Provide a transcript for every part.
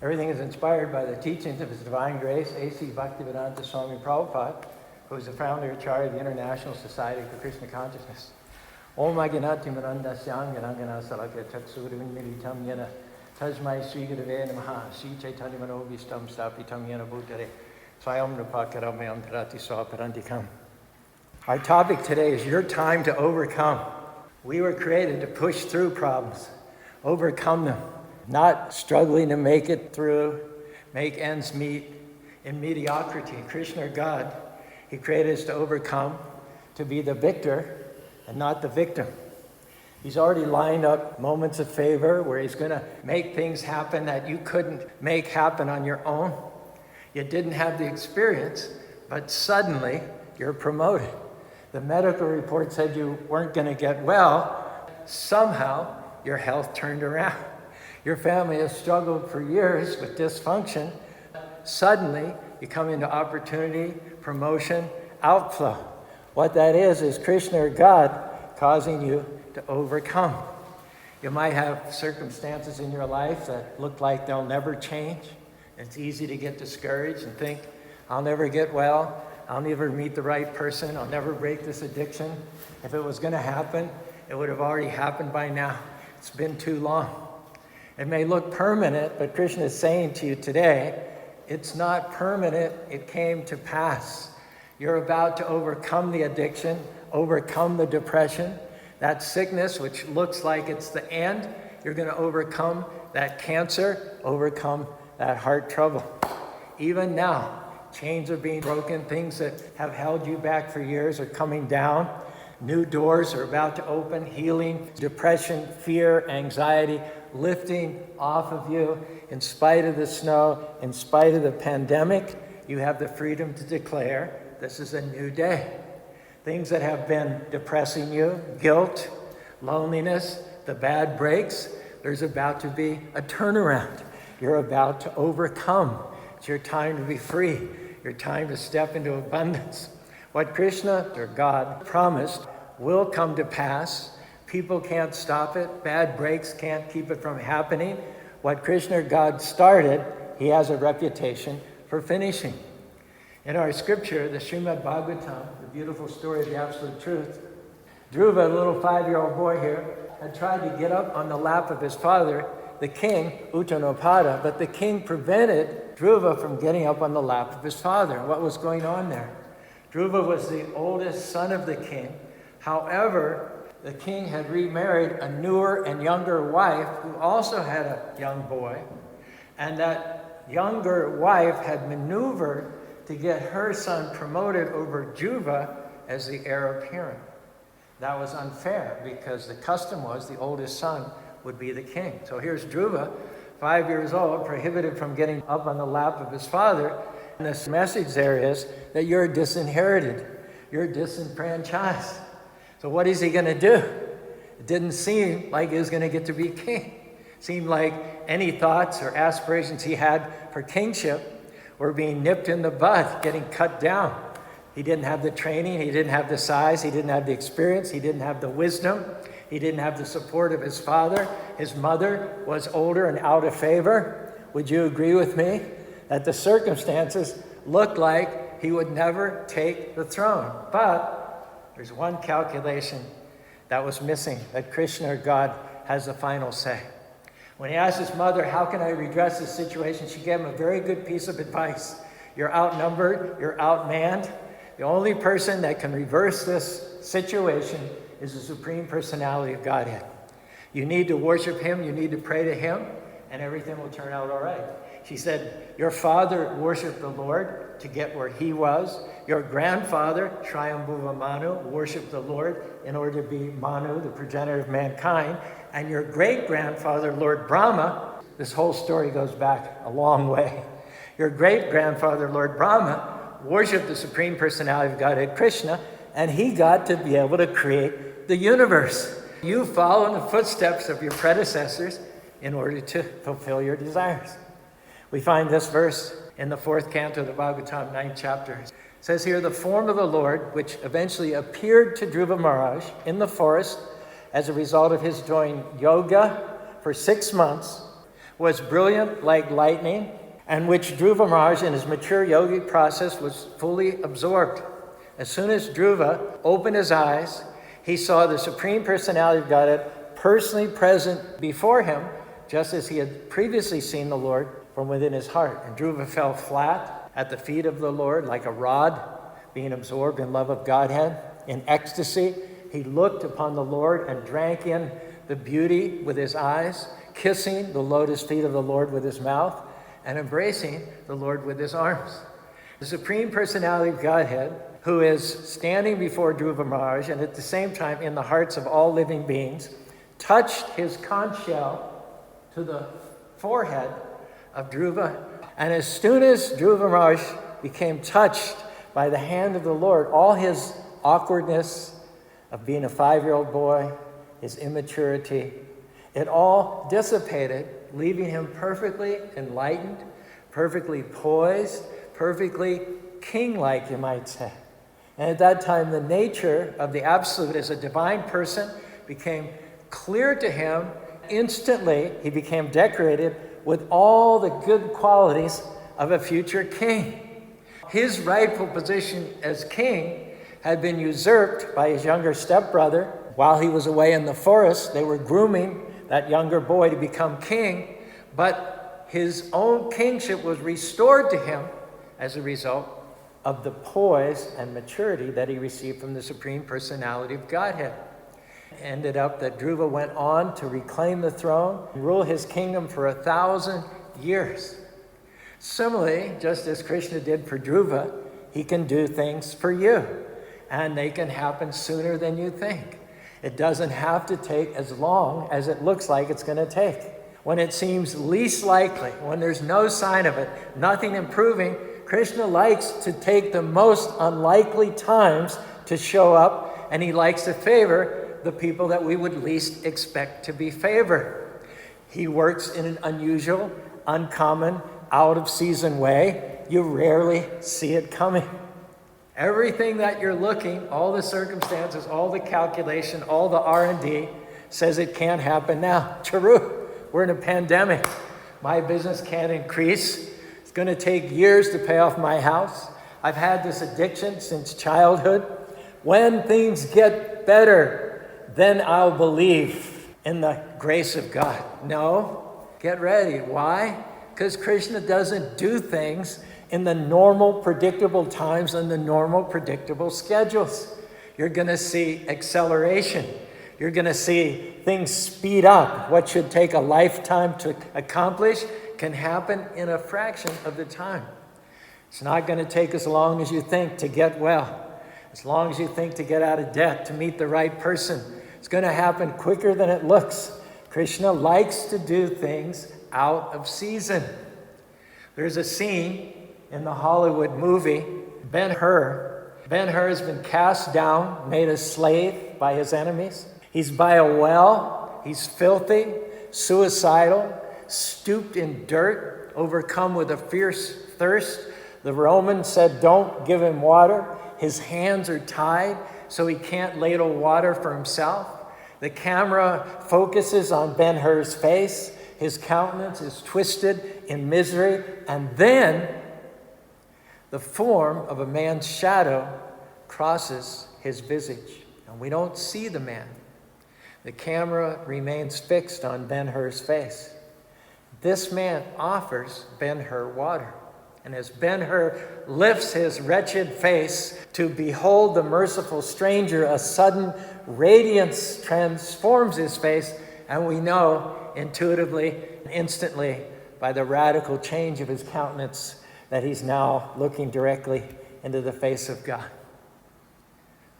Everything is inspired by the teachings of His Divine Grace, A.C. Bhaktivedanta Swami Prabhupada, who is the founder and chair of the International Society for Krishna Consciousness. Om Aganati Manandasyam Yanangana Salakya Tatsurim Militam Yana Tajmai Sri Gurave Namaha Sri Chaitanya Manobishtam Stapitam Yana Bhutare Swayam Nupakaramayam Tarati Swaparandikam. Our topic today is your time to overcome. We were created to push through problems, overcome them, not struggling to make it through, make ends meet in mediocrity. Krishna, God, He created us to overcome, to be the victor and not the victim. He's already lined up moments of favor where He's going to make things happen that you couldn't make happen on your own. You didn't have the experience, but suddenly you're promoted. The medical report said you weren't going to get well. Somehow your health turned around. Your family has struggled for years with dysfunction. Suddenly you come into opportunity, promotion, outflow. What that is Krishna or God causing you to overcome. You might have circumstances in your life that look like they'll never change. It's easy to get discouraged and think, I'll never get well. I'll never meet the right person. I'll never break this addiction. If it was going to happen, it would have already happened by now. It's been too long. It may look permanent, but Krishna is saying to you today, it's not permanent. It came to pass. You're about to overcome the addiction, overcome the depression, that sickness which looks like it's the end. You're going to overcome that cancer, overcome that heart trouble. Even now, chains are being broken. Things that have held you back for years are coming down. New doors are about to open. Healing, depression, fear, anxiety, lifting off of you. In spite of the snow, in spite of the pandemic, you have the freedom to declare this is a new day. Things that have been depressing you, guilt, loneliness, the bad breaks, there's about to be a turnaround. You're about to overcome. It's your time to be free. Your time to step into abundance. What Krishna, or God, promised will come to pass. People can't stop it. Bad breaks can't keep it from happening. What Krishna, or God, started, He has a reputation for finishing. In our scripture, the Srimad-Bhagavatam, the beautiful story of the Absolute Truth, Dhruva, a little 5-year-old boy here, had tried to get up on the lap of his father, the king, Uttanopada, but the king prevented Dhruva from getting up on the lap of his father. What was going on there? Dhruva was the oldest son of the king. However, the king had remarried a newer and younger wife who also had a young boy. And that younger wife had maneuvered to get her son promoted over Dhruva as the heir apparent. That was unfair because the custom was the oldest son would be the king. So here's Dhruva, 5 years old, prohibited from getting up on the lap of his father. And this message there is that you're disinherited. You're disenfranchised. So what is he going to do? It didn't seem like he was going to get to be king. It seemed like any thoughts or aspirations he had for kingship were being nipped in the bud, getting cut down. He didn't have the training. He didn't have the size. He didn't have the experience. He didn't have the wisdom. He didn't have the support of his father. His mother was older and out of favor. Would you agree with me that the circumstances looked like he would never take the throne? But there's one calculation that was missing, that Krishna, or God, has the final say. When he asked his mother, how can I redress this situation? She gave him a very good piece of advice. You're outnumbered. You're outmanned. The only person that can reverse this situation is the Supreme Personality of Godhead. You need to worship Him, you need to pray to Him, and everything will turn out all right. She said, your father worshiped the Lord to get where he was. Your grandfather, Swayambhuva Manu, worshiped the Lord in order to be Manu, the progenitor of mankind. And your great-grandfather, Lord Brahma, this whole story goes back a long way. Your great-grandfather, Lord Brahma, worshiped the Supreme Personality of Godhead, Krishna, and he got to be able to create the universe. You follow in the footsteps of your predecessors in order to fulfill your desires. We find this verse in the 4th canto of the Bhagavatam, 9th chapter. It says here, the form of the Lord, which eventually appeared to Dhruva Maharaj in the forest as a result of his doing yoga for 6 months, was brilliant like lightning, and which Dhruva Maharaj in his mature yogic process was fully absorbed. As soon as Dhruva opened his eyes, he saw the Supreme Personality of Godhead personally present before him, just as he had previously seen the Lord from within his heart. And Dhruva fell flat at the feet of the Lord like a rod, being absorbed in love of Godhead. In ecstasy, he looked upon the Lord and drank in the beauty with his eyes, kissing the lotus feet of the Lord with his mouth, and embracing the Lord with his arms. The Supreme Personality of Godhead, who is standing before Dhruva Maharaj and at the same time in the hearts of all living beings, touched his conch shell to the forehead of Dhruva. And as soon as Dhruva Maharaj became touched by the hand of the Lord, all his awkwardness of being a 5-year-old boy, his immaturity, it all dissipated, leaving him perfectly enlightened, perfectly poised, perfectly king-like, you might say. And at that time, the nature of the Absolute as a divine person became clear to him. Instantly, he became decorated with all the good qualities of a future king. His rightful position as king had been usurped by his younger stepbrother. While he was away in the forest, they were grooming that younger boy to become king, but his own kingship was restored to him as a result of the poise and maturity that he received from the Supreme Personality of Godhead. It ended up that Dhruva went on to reclaim the throne and rule his kingdom for 1,000 years. Similarly, just as Krishna did for Dhruva, he can do things for you, and they can happen sooner than you think. It doesn't have to take as long as it looks like it's going to take. When it seems least likely, when there's no sign of it, nothing improving, Krishna likes to take the most unlikely times to show up, and he likes to favor the people that we would least expect to be favored. He works in an unusual, uncommon, out-of-season way. You rarely see it coming. Everything that you're looking, all the circumstances, all the calculation, all the R&D says it can't happen now. True, we're in a pandemic. My business can't increase. It's going to take years to pay off my house. I've had this addiction since childhood. When things get better, then I'll believe in the grace of God. No, get ready. Why? Because Krishna doesn't do things in the normal, predictable times and the normal, predictable schedules. You're going to see acceleration. You're going to see things speed up. What should take a lifetime to accomplish can happen in a fraction of the time. It's not going to take as long as you think to get well, as long as you think to get out of debt, to meet the right person. It's going to happen quicker than it looks. Krishna likes to do things out of season. There's a scene in the Hollywood movie, Ben-Hur. Ben-Hur has been cast down, made a slave by his enemies. He's by a well. He's filthy, suicidal, stooped in dirt, overcome with a fierce thirst. The Romans said, don't give him water. His hands are tied, so he can't ladle water for himself. The camera focuses on Ben-Hur's face. His countenance is twisted in misery, and then the form of a man's shadow crosses his visage, and we don't see the man. The camera remains fixed on Ben-Hur's face. This man offers Ben-Hur water, and as Ben-Hur lifts his wretched face to behold the merciful stranger, a sudden radiance transforms his face, and we know intuitively, instantly, by the radical change of his countenance, that he's now looking directly into the face of God.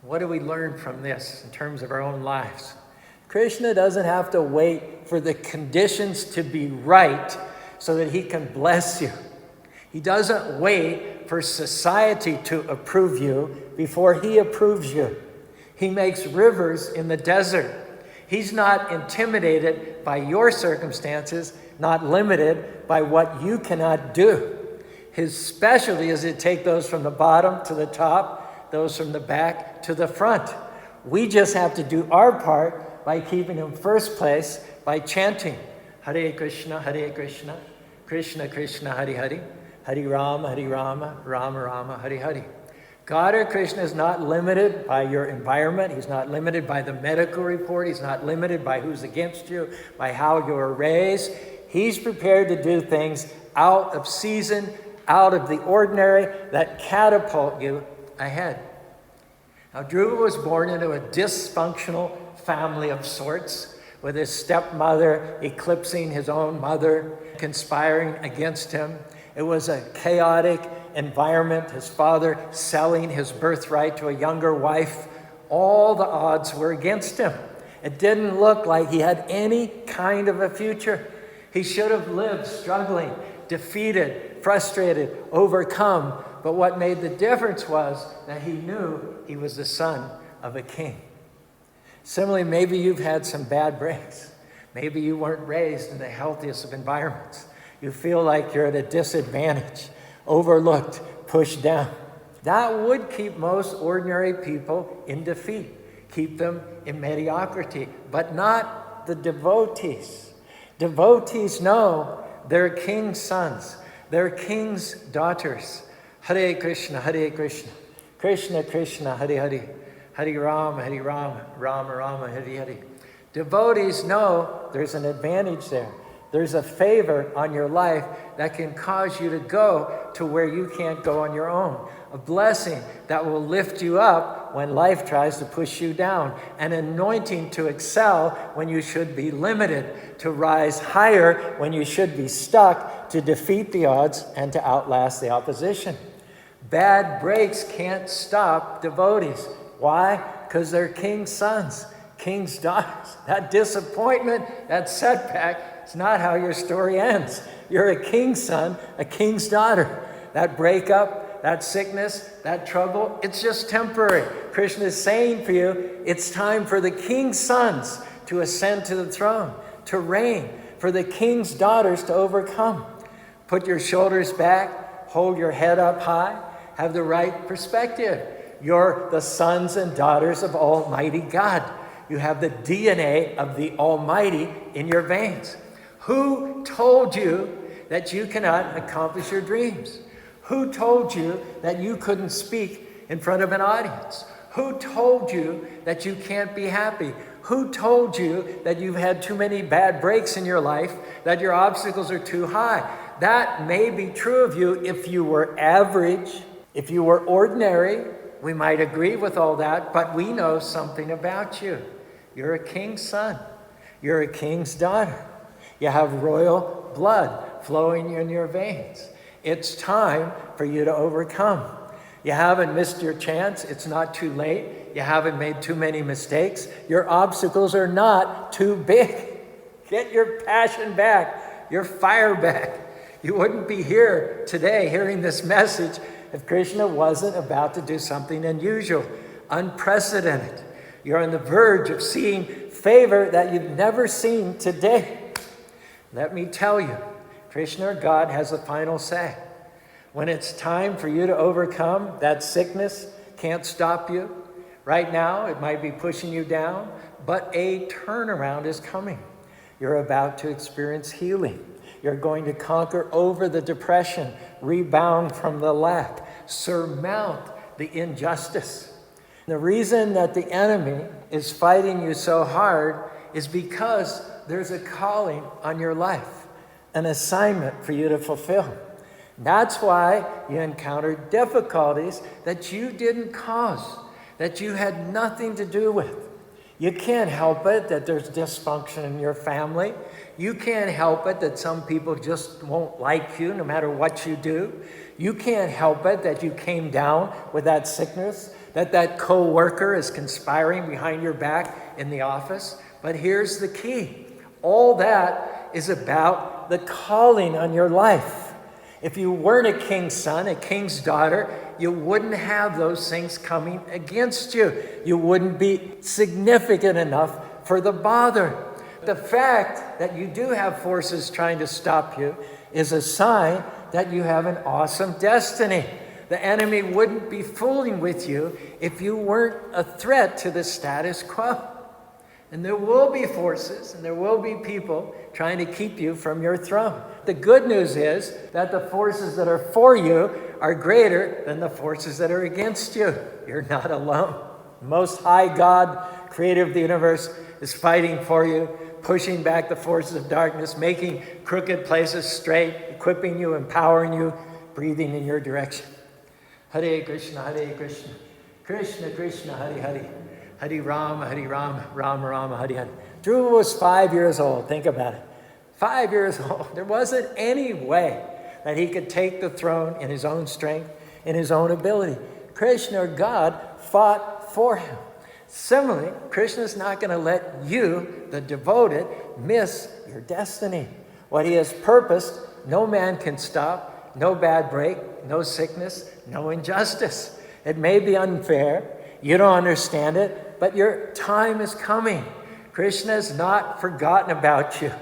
What do we learn from this in terms of our own lives? Krishna doesn't have to wait for the conditions to be right so that he can bless you. He doesn't wait for society to approve you before he approves you. He makes rivers in the desert. He's not intimidated by your circumstances, not limited by what you cannot do. His specialty is to take those from the bottom to the top, those from the back to the front. We just have to do our part by keeping him first place, by chanting Hare Krishna, Krishna Krishna, Hare Hare, Hare Rama, Rama Rama, Hare Hare. God or Krishna is not limited by your environment. He's not limited by the medical report. He's not limited by who's against you, by how you were raised. He's prepared to do things out of season, out of the ordinary, that catapult you ahead. Now, Dhruva was born into a dysfunctional family of sorts, with his stepmother eclipsing his own mother, conspiring against him. It was a chaotic environment, his father selling his birthright to a younger wife. All the odds were against him. It didn't look like he had any kind of a future. He should have lived struggling, defeated, frustrated, overcome. But what made the difference was that he knew he was the son of a king. Similarly, maybe you've had some bad breaks. Maybe you weren't raised in the healthiest of environments. You feel like you're at a disadvantage, overlooked, pushed down. That would keep most ordinary people in defeat, keep them in mediocrity, but not the devotees. Devotees know they're king's sons, they're king's daughters. Hare Krishna, Krishna Krishna, Hare Hare, Hare Rama, Rama Rama, Hare Hare. Devotees know there's an advantage there. There's a favor on your life that can cause you to go to where you can't go on your own. A blessing that will lift you up when life tries to push you down. An anointing to excel when you should be limited. To rise higher when you should be stuck. To defeat the odds and to outlast the opposition. Bad breaks can't stop devotees. Why? Because they're king's sons, king's daughters. That disappointment, that setback, it's not how your story ends. You're a king's son, a king's daughter. That breakup, that sickness, that trouble, it's just temporary. Krishna is saying for you, it's time for the king's sons to ascend to the throne, to reign, for the king's daughters to overcome. Put your shoulders back, hold your head up high, have the right perspective. You're the sons and daughters of Almighty God. You have the DNA of the Almighty in your veins. Who told you that you cannot accomplish your dreams? Who told you that you couldn't speak in front of an audience? Who told you that you can't be happy? Who told you that you've had too many bad breaks in your life, that your obstacles are too high? That may be true of you if you were average, if you were ordinary. We might agree with all that, but we know something about you. You're a king's son. You're a king's daughter. You have royal blood flowing in your veins. It's time for you to overcome. You haven't missed your chance. It's not too late. You haven't made too many mistakes. Your obstacles are not too big. Get your passion back, your fire back. You wouldn't be here today hearing this message if Krishna wasn't about to do something unusual, unprecedented. You're on the verge of seeing favor that you've never seen today. Let me tell you, Krishna or God has the final say. When it's time for you to overcome, that sickness can't stop you. Right now, it might be pushing you down, but a turnaround is coming. You're about to experience healing. You're going to conquer over the depression, rebound from the lack, surmount the injustice. The reason that the enemy is fighting you so hard is because there's a calling on your life, an assignment for you to fulfill. That's why you encountered difficulties that you didn't cause, that you had nothing to do with. You can't help it that there's dysfunction in your family. You can't help it that some people just won't like you no matter what you do. You can't help it that you came down with that sickness, that co-worker is conspiring behind your back in the office. But here's the key. All that is about the calling on your life. If you weren't a king's son, a king's daughter, you wouldn't have those things coming against you. You wouldn't be significant enough for the bother. The fact that you do have forces trying to stop you is a sign that you have an awesome destiny. The enemy wouldn't be fooling with you if you weren't a threat to the status quo. And there will be forces and there will be people trying to keep you from your throne. The good news is that the forces that are for you are greater than the forces that are against you. You're not alone. The Most High God, creator of the universe, is fighting for you, pushing back the forces of darkness, making crooked places straight, equipping you, empowering you, breathing in your direction. Hare Krishna, Krishna Krishna, Hare Hare, Hare Rama, Rama Rama, Hare Hare. Dhruva was 5 years old. Think about it. 5 years old. There wasn't any way that he could take the throne in his own strength, in his own ability. Krishna, or God, fought for him. Similarly, Krishna's not going to let you, the devoted, miss your destiny. What he has purposed, no man can stop, no bad break, no sickness, no injustice. It may be unfair, you don't understand it, but your time is coming. Krishna has not forgotten about you.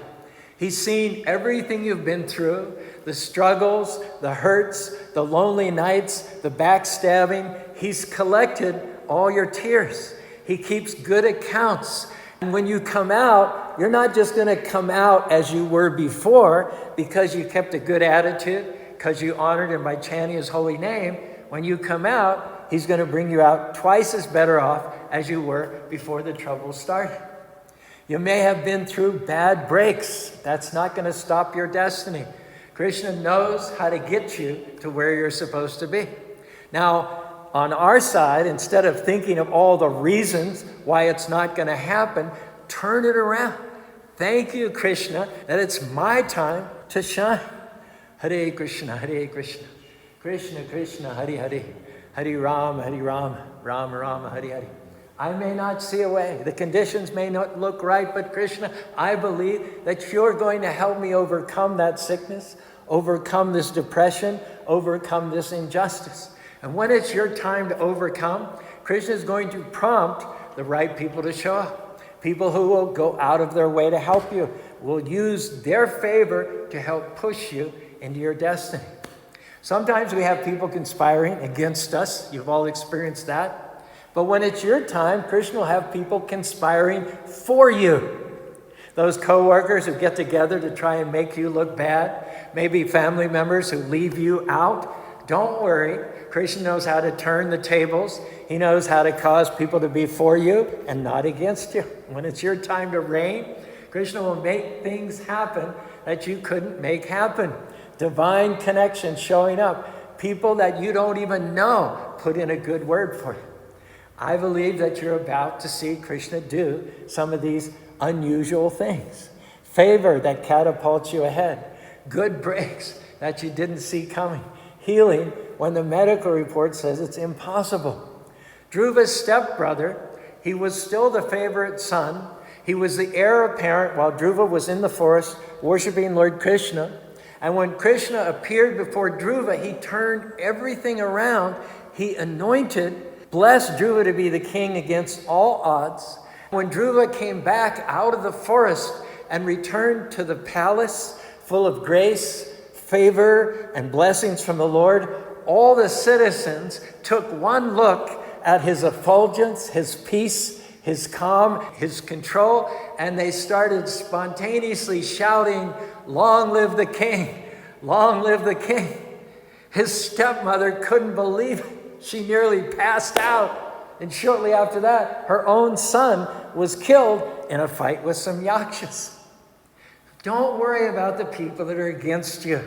He's seen everything you've been through, the struggles, the hurts, the lonely nights, the backstabbing. He's collected all your tears. He keeps good accounts. And when you come out, you're not just going to come out as you were before because you kept a good attitude, because you honored him by chanting his holy name. When you come out, he's going to bring you out twice as better off as you were before the trouble started. You may have been through bad breaks. That's not going to stop your destiny. Krishna knows how to get you to where you're supposed to be. Now, on our side, instead of thinking of all the reasons why it's not going to happen, turn it around. Thank you, Krishna, that it's my time to shine. Hare Krishna, Krishna Krishna, Hare Hare, Hare Rama, Rama Rama, Hare Hare. I may not see a way. The conditions may not look right, but Krishna, I believe that you're going to help me overcome that sickness, overcome this depression, overcome this injustice. And when it's your time to overcome, Krishna is going to prompt the right people to show up. People who will go out of their way to help you, will use their favor to help push you into your destiny. Sometimes we have people conspiring against us. You've all experienced that. But when it's your time, Krishna will have people conspiring for you. Those co-workers who get together to try and make you look bad, maybe family members who leave you out. Don't worry. Krishna knows how to turn the tables. He knows how to cause people to be for you and not against you. When it's your time to reign, Krishna will make things happen that you couldn't make happen. Divine connection showing up. People that you don't even know put in a good word for you. I believe that you're about to see Krishna do some of these unusual things. Favor that catapults you ahead. Good breaks that you didn't see coming. Healing when the medical report says it's impossible. Dhruva's stepbrother, he was still the favorite son. He was the heir apparent while Dhruva was in the forest worshiping Lord Krishna. And when Krishna appeared before Dhruva, he turned everything around. He anointed, blessed Dhruva to be the king against all odds. When Dhruva came back out of the forest and returned to the palace full of grace, favor, and blessings from the Lord, all the citizens took one look at his effulgence, his peace, his calm, his control, and they started spontaneously shouting, "Long live the king! Long live the king!" His stepmother couldn't believe it. She nearly passed out. And shortly after that, her own son was killed in a fight with some yakshas. Don't worry about the people that are against you.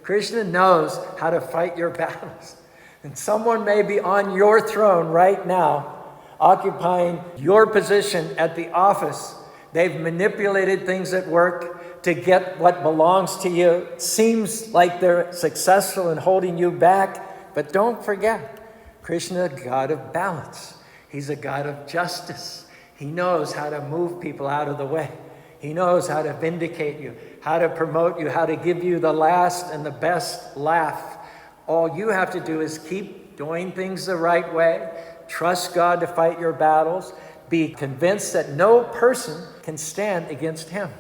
Krishna knows how to fight your battles. And someone may be on your throne right now, occupying your position at the office. They've manipulated things at work to get what belongs to you. It seems like they're successful in holding you back. But don't forget, Krishna is a God of balance. He's a God of justice. He knows how to move people out of the way. He knows how to vindicate you, how to promote you, how to give you the last and the best laugh. All you have to do is keep doing things the right way. Trust God to fight your battles. Be convinced that no person can stand against him.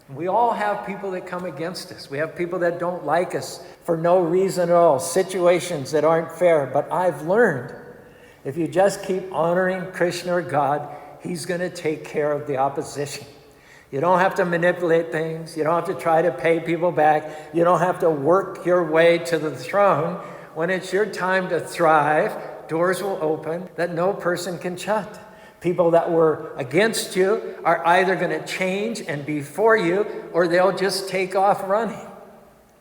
We all have people that come against us. We have people that don't like us for no reason at all, situations that aren't fair. But I've learned, if you just keep honoring Krishna or God, He's going to take care of the opposition. You don't have to manipulate things. You don't have to try to pay people back. You don't have to work your way to the throne. When it's your time to thrive, doors will open that no person can shut. People that were against you are either going to change and be for you, or they'll just take off running.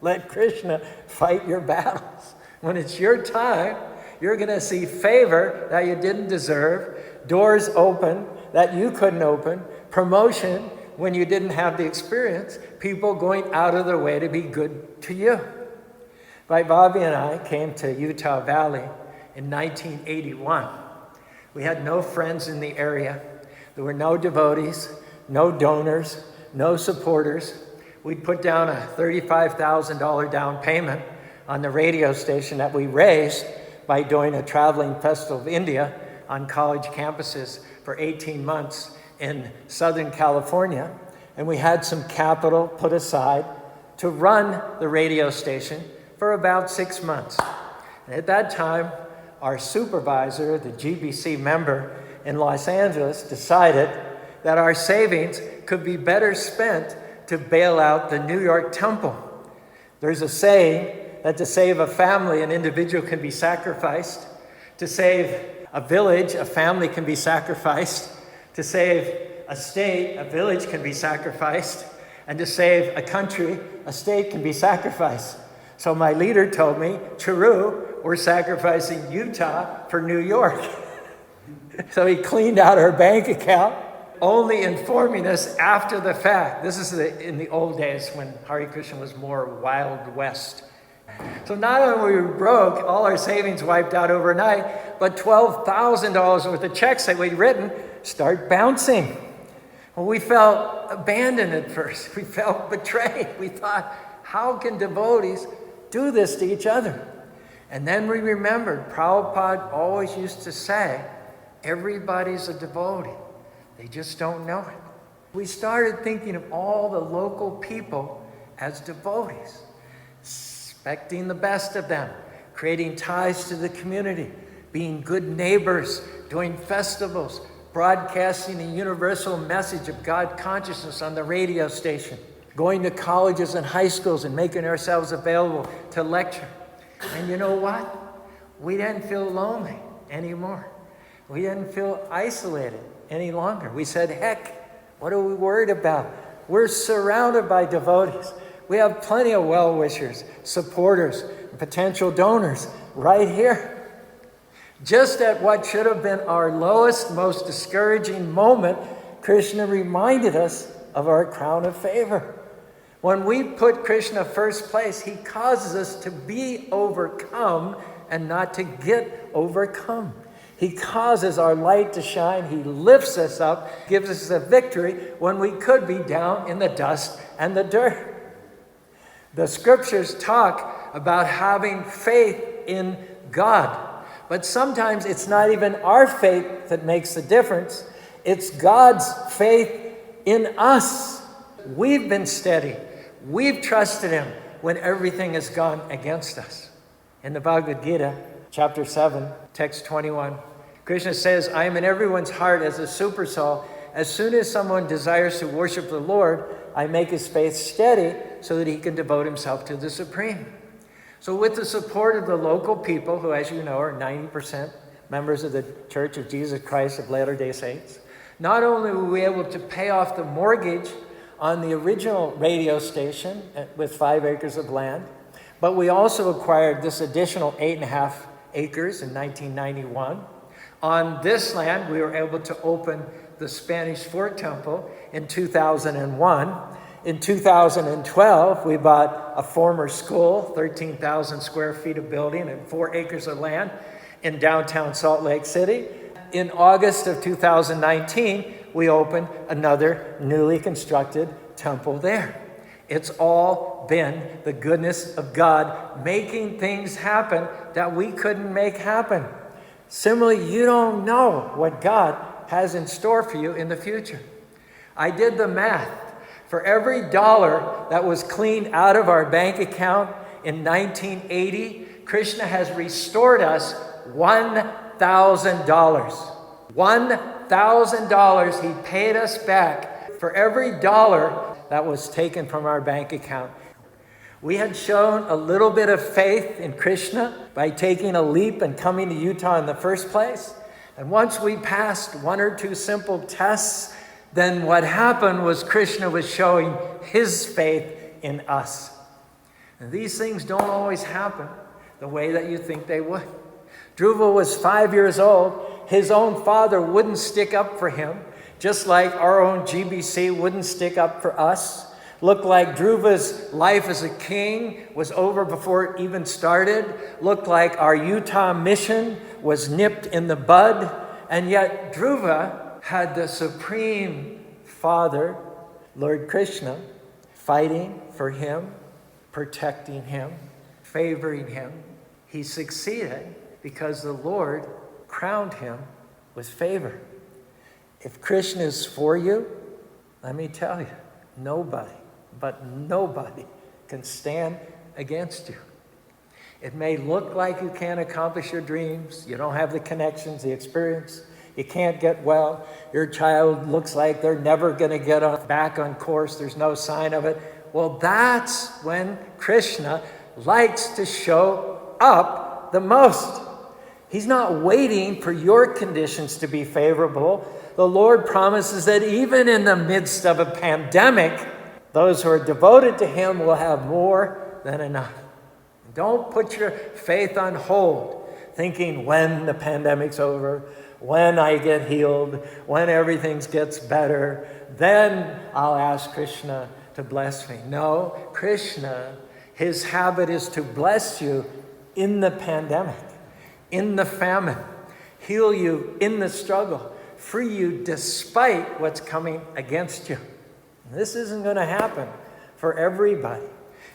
Let Krishna fight your battles. When it's your time, you're going to see favor that you didn't deserve, doors open that you couldn't open, promotion when you didn't have the experience, people going out of their way to be good to you. Bobby and I came to Utah Valley in 1981. We had no friends in the area. There were no devotees, no donors, no supporters. We'd put down a $35,000 down payment on the radio station that we raised by doing a traveling festival of India on college campuses for 18 months in Southern California. And we had some capital put aside to run the radio station for about 6 months. And at that time, our supervisor, the GBC member in Los Angeles, decided that our savings could be better spent to bail out the New York temple. There's a saying that to save a family, an individual can be sacrificed. To save a village, a family can be sacrificed. To save a state, a village can be sacrificed. And to save a country, a state can be sacrificed. So my leader told me, Chiru, we're sacrificing Utah for New York. So he cleaned out our bank account, only informing us after the fact. This is in the old days when Hare Krishna was more Wild West. So not only were we broke, all our savings wiped out overnight, but $12,000 worth of checks that we'd written start bouncing. Well, we felt abandoned at first. We felt betrayed. We thought, how can devotees do this to each other? And then we remembered, Prabhupada always used to say, everybody's a devotee. They just don't know it. We started thinking of all the local people as devotees, expecting the best of them, creating ties to the community, being good neighbors, doing festivals, broadcasting a universal message of God consciousness on the radio station, going to colleges and high schools and making ourselves available to lecture. And you know what? We didn't feel lonely anymore. We didn't feel isolated any longer. We said, heck, what are we worried about? We're surrounded by devotees. We have plenty of well-wishers, supporters, potential donors right here. Just at what should have been our lowest, most discouraging moment, Krishna reminded us of our crown of favor. When we put Krishna first place, he causes us to be overcome and not to get overcome. He causes our light to shine. He lifts us up, gives us a victory when we could be down in the dust and the dirt. The scriptures talk about having faith in God. But sometimes it's not even our faith that makes the difference. It's God's faith in us. We've been steady. We've trusted him when everything has gone against us. In the Bhagavad Gita, chapter 7, text 21, Krishna says, I am in everyone's heart as a super soul. As soon as someone desires to worship the Lord, I make his faith steady so that he can devote himself to the Supreme. So with the support of the local people, who as you know are 90% members of the Church of Jesus Christ of Latter-day Saints, not only were we able to pay off the mortgage on the original radio station with 5 acres of land, but we also acquired this additional 8.5 acres in 1991. On this land, we were able to open the Spanish Fort Temple in 2001. In 2012, we bought a former school, 13,000 square feet of building and 4 acres of land in downtown Salt Lake City. In August of 2019, we opened another newly constructed temple there. It's all been the goodness of God making things happen that we couldn't make happen. Similarly, you don't know what God has in store for you in the future. I did the math. For every dollar that was cleaned out of our bank account in 1980, Krishna has restored us $1,000. $1,000. $1,000 he paid us back for every dollar that was taken from our bank account. We had shown a little bit of faith in Krishna by taking a leap and coming to Utah in the first place. And once we passed one or two simple tests, then what happened was Krishna was showing his faith in us. And these things don't always happen the way that you think they would. Dhruva was 5 years old. His own father wouldn't stick up for him, just like our own GBC wouldn't stick up for us. Looked like Dhruva's life as a king was over before it even started. Looked like our Utah mission was nipped in the bud. And yet Dhruva had the Supreme Father, Lord Krishna, fighting for him, protecting him, favoring him. He succeeded because the Lord crowned him with favor. If Krishna is for you, let me tell you, nobody can stand against you. It may look like you can't accomplish your dreams. You don't have the connections, the experience. You can't get well. Your child looks like they're never going to get back on course. There's no sign of it. Well, that's when Krishna likes to show up the most. He's not waiting for your conditions to be favorable. The Lord promises that even in the midst of a pandemic, those who are devoted to him will have more than enough. Don't put your faith on hold, thinking when the pandemic's over, when I get healed, when everything gets better, then I'll ask Krishna to bless me. No, Krishna, his habit is to bless you in the pandemic, in the famine, heal you in the struggle, free you despite what's coming against you. This isn't going to happen for everybody.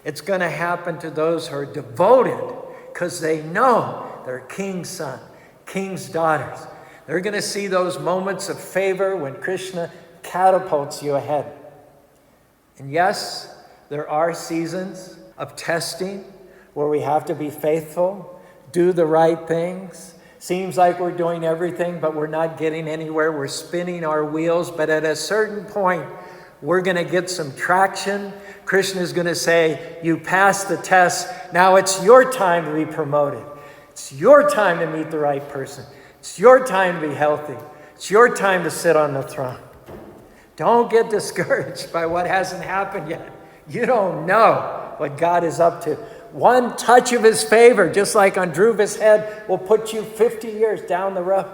It's going to happen to those who are devoted because they know they're king's son, king's daughters. They're going to see those moments of favor when Krishna catapults you ahead. And yes, there are seasons of testing where we have to be faithful, do the right things. Seems like we're doing everything, but we're not getting anywhere. We're spinning our wheels, but at a certain point, we're going to get some traction. Krishna is going to say, you passed the test. Now it's your time to be promoted. It's your time to meet the right person. It's your time to be healthy. It's your time to sit on the throne. Don't get discouraged by what hasn't happened yet. You don't know what God is up to. One touch of his favor, just like on Dhruva's head, will put you 50 years down the road.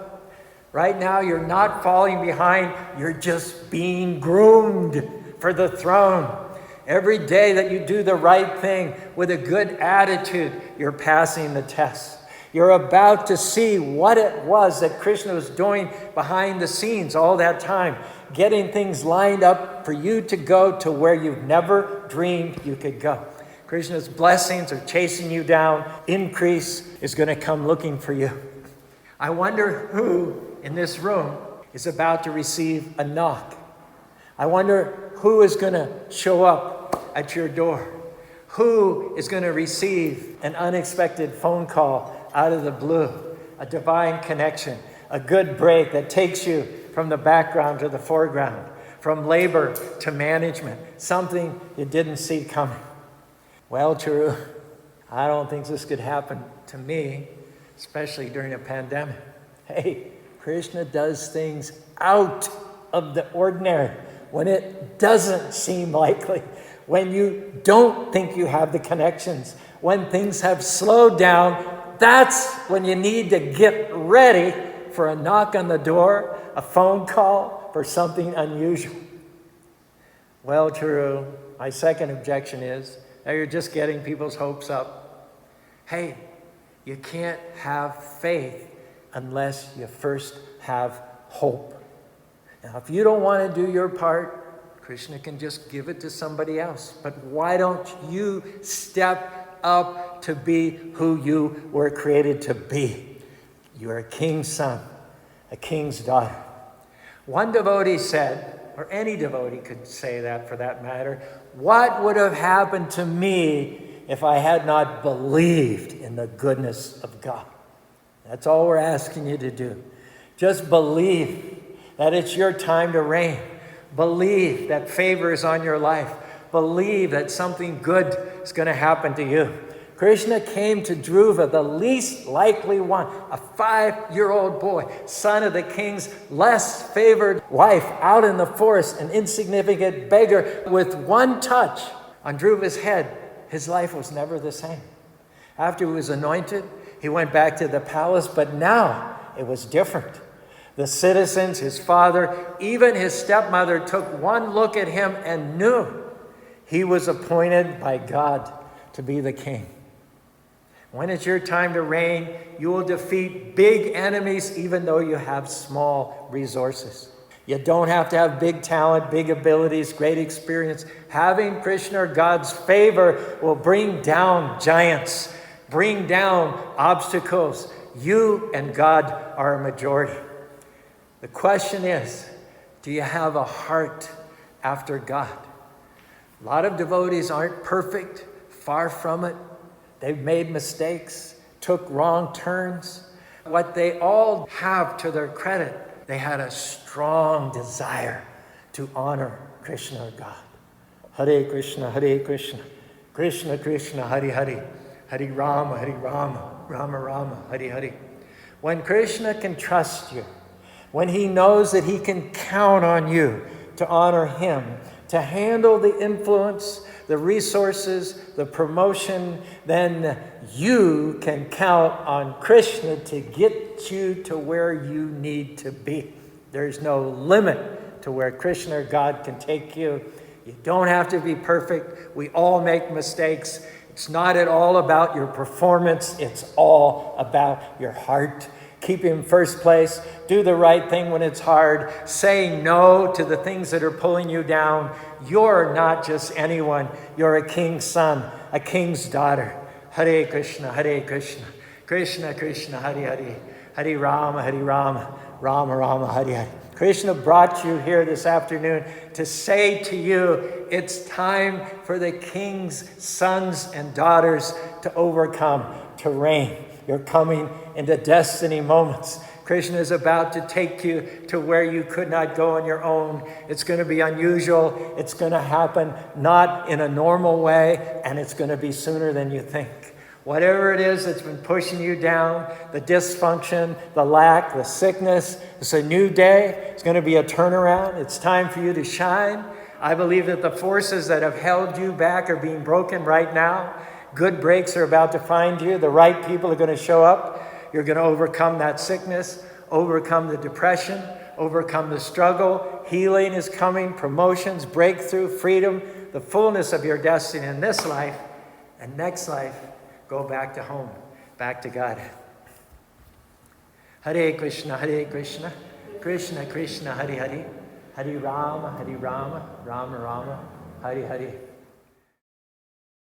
Right now, you're not falling behind. You're just being groomed for the throne. Every day that you do the right thing with a good attitude, you're passing the test. You're about to see what it was that Krishna was doing behind the scenes all that time, getting things lined up for you to go to where you've never dreamed you could go. Krishna's blessings are chasing you down. Increase is going to come looking for you. I wonder who in this room is about to receive a knock. I wonder who is going to show up at your door. Who is going to receive an unexpected phone call out of the blue, a divine connection, a good break that takes you from the background to the foreground, from labor to management, something you didn't see coming. Well, Charu, I don't think this could happen to me, especially during a pandemic. Hey, Krishna does things out of the ordinary when it doesn't seem likely, when you don't think you have the connections, when things have slowed down. That's when you need to get ready for a knock on the door, a phone call, for something unusual. Well, Charu, my second objection is that you're just getting people's hopes up. Hey, you can't have faith unless you first have hope. Now, if you don't want to do your part, Krishna can just give it to somebody else. But why don't you step up to be who you were created to be? You're a king's son, a king's daughter. One devotee said, or any devotee could say that for that matter, what would have happened to me if I had not believed in the goodness of God? That's all we're asking you to do. Just believe. that it's your time to reign. Believe that favor is on your life. Believe that something good is going to happen to you. Krishna came to Dhruva, the least likely one, a 5-year-old boy, son of the king's less favored wife, out in the forest, an insignificant beggar. With one touch on Dhruva's head, his life was never the same. After he was anointed, he went back to the palace, but now it was different. The citizens, his father, even his stepmother took one look at him and knew he was appointed by God to be the king. When it's your time to reign, you will defeat big enemies even though you have small resources. You don't have to have big talent, big abilities, great experience. Having Krishna or God's favor will bring down giants, bring down obstacles. You and God are a majority. The question is, do you have a heart after God? A lot of devotees aren't perfect, far from it. They've made mistakes, took wrong turns. What they all have to their credit, they had a strong desire to honor Krishna or God. Hare Krishna, Krishna Krishna, Hare Hare, Hare Rama, Rama Rama, Hare Hare. When Krishna can trust you, when he knows that he can count on you to honor him, to handle the influence, the resources, the promotion, then you can count on Krishna to get you to where you need to be. There's no limit to where Krishna or God can take you. You don't have to be perfect. We all make mistakes. It's not at all about your performance. It's all about your heart. Keep him first place. Do the right thing when it's hard. Say no to the things that are pulling you down. You're not just anyone. You're a king's son, a king's daughter. Hare Krishna, Krishna Krishna, Hare Hare, Hare Rama, Rama Rama, Hare Hare. Krishna brought you here this afternoon to say to you, it's time for the king's sons and daughters to overcome, to reign. You're coming into destiny moments. Krishna is about to take you to where you could not go on your own. It's going to be unusual. It's going to happen not in a normal way, and it's going to be sooner than you think. Whatever it is that's been pushing you down, the dysfunction, the lack, the sickness, it's a new day. It's going to be a turnaround. It's time for you to shine. I believe that the forces that have held you back are being broken right now. Good breaks are about to find you. The right people are going to show up. You're going to overcome that sickness, overcome the depression, overcome the struggle. Healing is coming, promotions, breakthrough, freedom, the fullness of your destiny in this life and next life. Go back to home, back to God. Hare Krishna, Krishna Krishna, Hare Hare, Hare Rama, Rama Rama, Hare Hare.